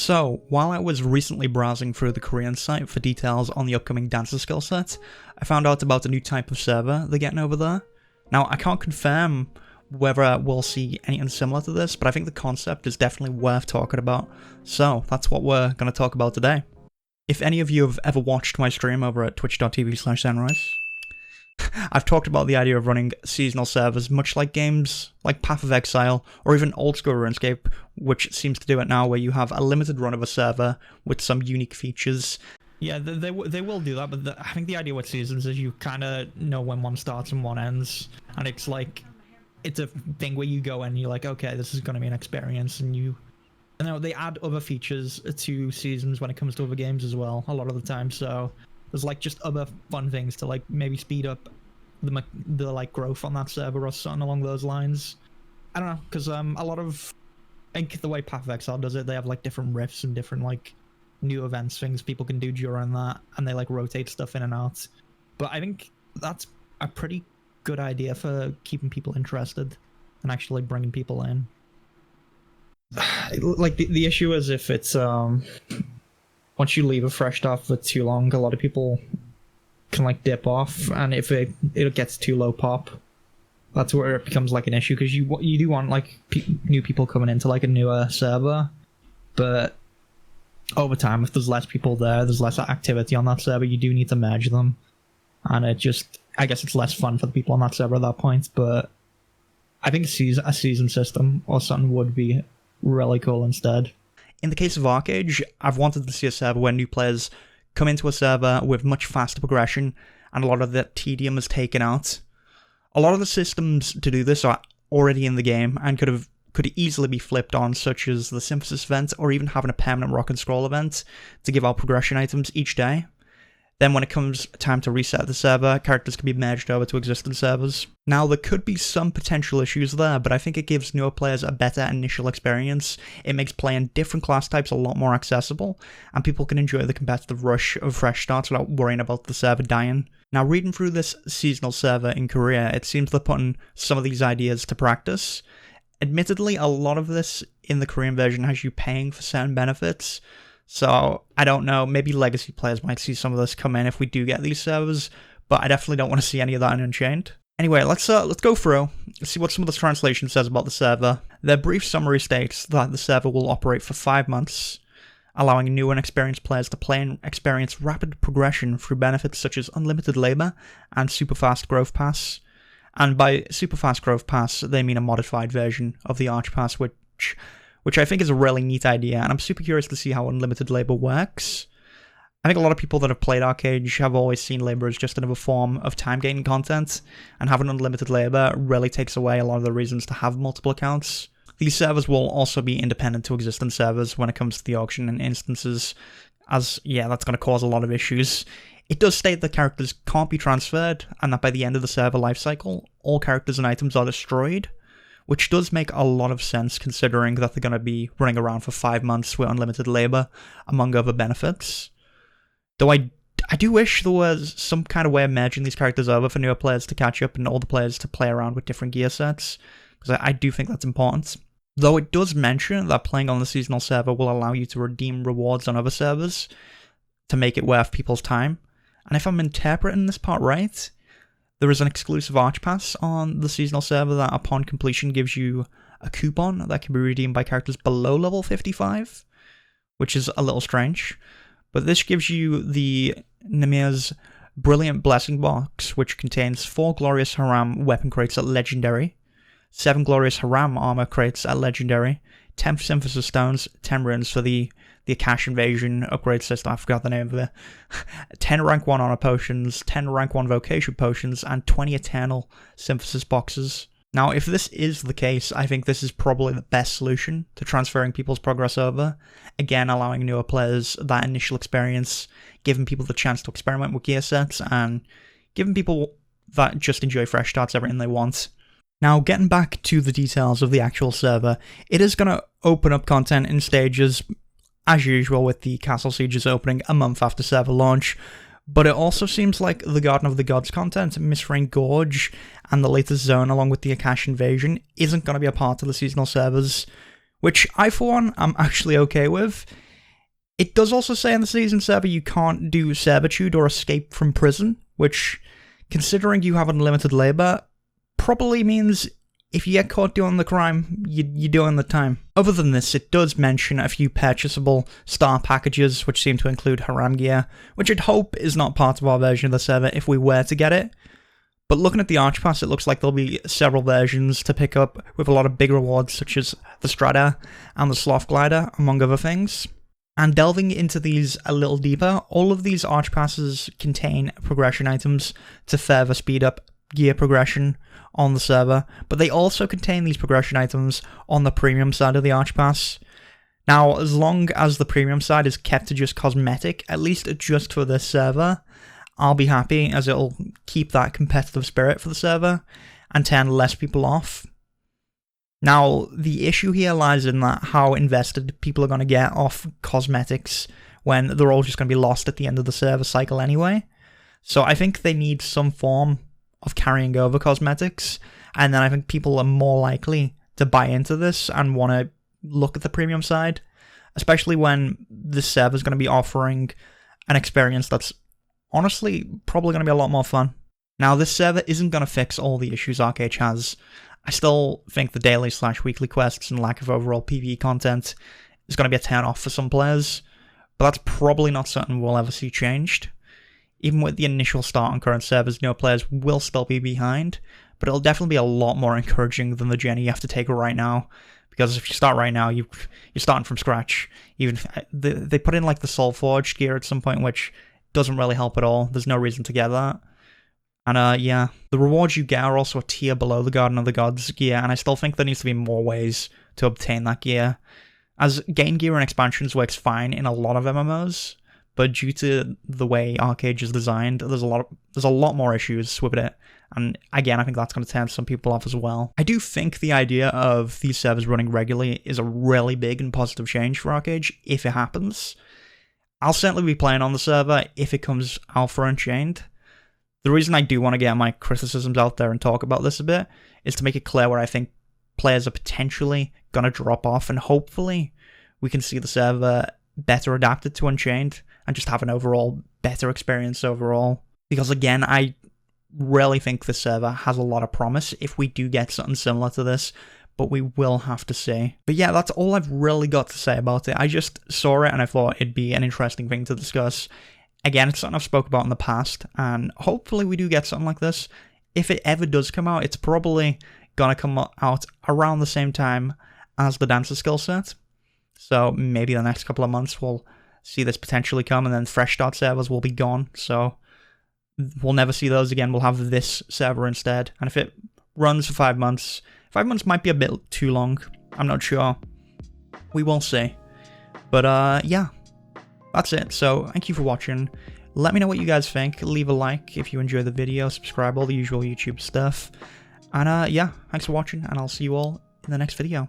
So, while I was recently browsing through the Korean site for details on the upcoming Dancer Skillset, I found out about a new type of server they're getting over there. Now, I can't confirm whether we'll see anything similar to this, but I think the concept is definitely worth talking about, so that's what we're going to talk about today. If any of you have ever watched my stream over at twitch.tv/Zanrise, I've talked about the idea of running seasonal servers, much like games like Path of Exile, or even old school RuneScape, which seems to do it now, where you have a limited run of a server with some unique features. Yeah, they will do that, but I think the idea with seasons is you kind of know when one starts and one ends, and it's like, it's a thing where you go and you're like, okay, this is going to be an experience, and you know, they add other features to seasons when it comes to other games as well, a lot of the time, so there's like just other fun things to like maybe speed up the like growth on that server or something along those lines. I don't know, because a lot of, I think the way Path of Exile does it, they have like different rifts and different like new events, things people can do during that, and they like rotate stuff in and out. But I think that's a pretty good idea for keeping people interested and actually bringing people in. Like the issue is if it's once you leave a fresh start for too long, a lot of people can like dip off, and if it gets too low pop, that's where it becomes like an issue, because you do want like new people coming into like a newer server, but over time, if there's less people there, there's less activity on that server, you do need to merge them, and it just, I guess it's less fun for the people on that server at that point. But I think a season system or something would be really cool instead. In the case of ArcheAge, I've wanted to see a server where new players come into a server with much faster progression, and a lot of the tedium is taken out. A lot of the systems to do this are already in the game and could easily be flipped on, such as the synthesis event, or even having a permanent rock and scroll event to give out progression items each day. Then when it comes time to reset the server, characters can be merged over to existing servers. Now, there could be some potential issues there, but I think it gives newer players a better initial experience. It makes playing different class types a lot more accessible, and people can enjoy the competitive rush of fresh starts without worrying about the server dying. Now, reading through this seasonal server in Korea, it seems they're putting some of these ideas to practice. Admittedly, a lot of this in the Korean version has you paying for certain benefits, so I don't know, maybe legacy players might see some of this come in if we do get these servers, but I definitely don't want to see any of that in Unchained. Anyway, let's go through, see what some of the translation says about the server. Their brief summary states that the server will operate for 5 months, allowing new and experienced players to play and experience rapid progression through benefits such as unlimited labor and super fast growth pass. And by super fast growth pass, they mean a modified version of the Arch Pass, which I think is a really neat idea, and I'm super curious to see how unlimited labor works. I think a lot of people that have played ArcheAge have always seen labor as just another form of time-gating content, and having unlimited labor really takes away a lot of the reasons to have multiple accounts. These servers will also be independent to existing servers when it comes to the auction and instances, as, yeah, that's going to cause a lot of issues. It does state that characters can't be transferred, and that by the end of the server lifecycle, all characters and items are destroyed, which does make a lot of sense considering that they're going to be running around for 5 months with unlimited labor, among other benefits. Though I do wish there was some kind of way of merging these characters over for newer players to catch up and older players to play around with different gear sets, because I do think that's important. Though it does mention that playing on the seasonal server will allow you to redeem rewards on other servers to make it worth people's time. And if I'm interpreting this part right, there is an exclusive Arch Pass on the seasonal server that upon completion gives you a coupon that can be redeemed by characters below level 55, which is a little strange. But this gives you the Nimir's Brilliant Blessing Box, which contains 4 Glorious Haram weapon crates at Legendary, 7 Glorious Haram armor crates at Legendary, 10 Synthesis Stones, 10 runes for the Akash Invasion upgrade system, I forgot the name of it, 10 rank 1 honor potions, 10 rank 1 vocation potions, and 20 Eternal Synthesis boxes. Now, if this is the case, I think this is probably the best solution to transferring people's progress over, again allowing newer players that initial experience, giving people the chance to experiment with gear sets, and giving people that just enjoy fresh starts everything they want. Now, getting back to the details of the actual server, it is going to open up content in stages, as usual with the Castle Sieges opening a month after server launch, but it also seems like the Garden of the Gods content, Misrain Gorge, and the latest zone along with the Akash Invasion isn't going to be a part of the seasonal servers, which I for one am actually okay with. It does also say in the season server you can't do servitude or escape from prison, which, considering you have unlimited labor, probably means if you get caught doing the crime, you're doing the time. Other than this, it does mention a few purchasable star packages, which seem to include Haram gear, which I'd hope is not part of our version of the server if we were to get it. But looking at the Arch Pass, it looks like there'll be several versions to pick up with a lot of big rewards such as the Strata and the Sloth Glider, among other things. And delving into these a little deeper, all of these Arch Passes contain progression items to further speed up gear progression on the server, but they also contain these progression items on the premium side of the Arch Pass. Now, as long as the premium side is kept to just cosmetic, at least just for this server, I'll be happy, as it'll keep that competitive spirit for the server and turn less people off. Now, the issue here lies in that how invested people are going to get off cosmetics when they're all just going to be lost at the end of the server cycle anyway. So I think they need some form of carrying over cosmetics, and then I think people are more likely to buy into this and want to look at the premium side, especially when this server is going to be offering an experience that's honestly probably going to be a lot more fun. Now, this server isn't going to fix all the issues ArcheAge has. I still think the daily/weekly quests and lack of overall PvE content is going to be a turn-off for some players, but that's probably not something we'll ever see changed. Even with the initial start on current servers, no players will still be behind, but it'll definitely be a lot more encouraging than the journey you have to take right now, because if you start right now, you're starting from scratch. Even they put in like the Soulforged gear at some point, which doesn't really help at all. There's no reason to get that. And yeah, the rewards you get are also a tier below the Garden of the Gods gear, and I still think there needs to be more ways to obtain that gear. As gain gear and expansions works fine in a lot of MMOs, but due to the way ArcheAge is designed, there's a lot more issues with it, and again, I think that's going to turn some people off as well. I do think the idea of these servers running regularly is a really big and positive change for ArcheAge, if it happens. I'll certainly be playing on the server if it comes out for Unchained. The reason I do want to get my criticisms out there and talk about this a bit is to make it clear where I think players are potentially going to drop off, and hopefully we can see the server better adapted to Unchained and just have an overall better experience overall. Because again, I really think the server has a lot of promise if we do get something similar to this, but we will have to see. But yeah, that's all I've really got to say about it. I just saw it and I thought it'd be an interesting thing to discuss. Again, it's something I've spoke about in the past, and hopefully we do get something like this. If it ever does come out, it's probably gonna come out around the same time as the Dancer Skillset. So maybe the next couple of months we'll see this potentially come, and then fresh start servers will be gone. So we'll never see those again. We'll have this server instead. And if it runs for 5 months, 5 months might be a bit too long. I'm not sure. We will see. But yeah. That's it, so thank you for watching. Let me know what you guys think. Leave a like if you enjoy the video, subscribe, all the usual YouTube stuff. And yeah, thanks for watching, and I'll see you all in the next video.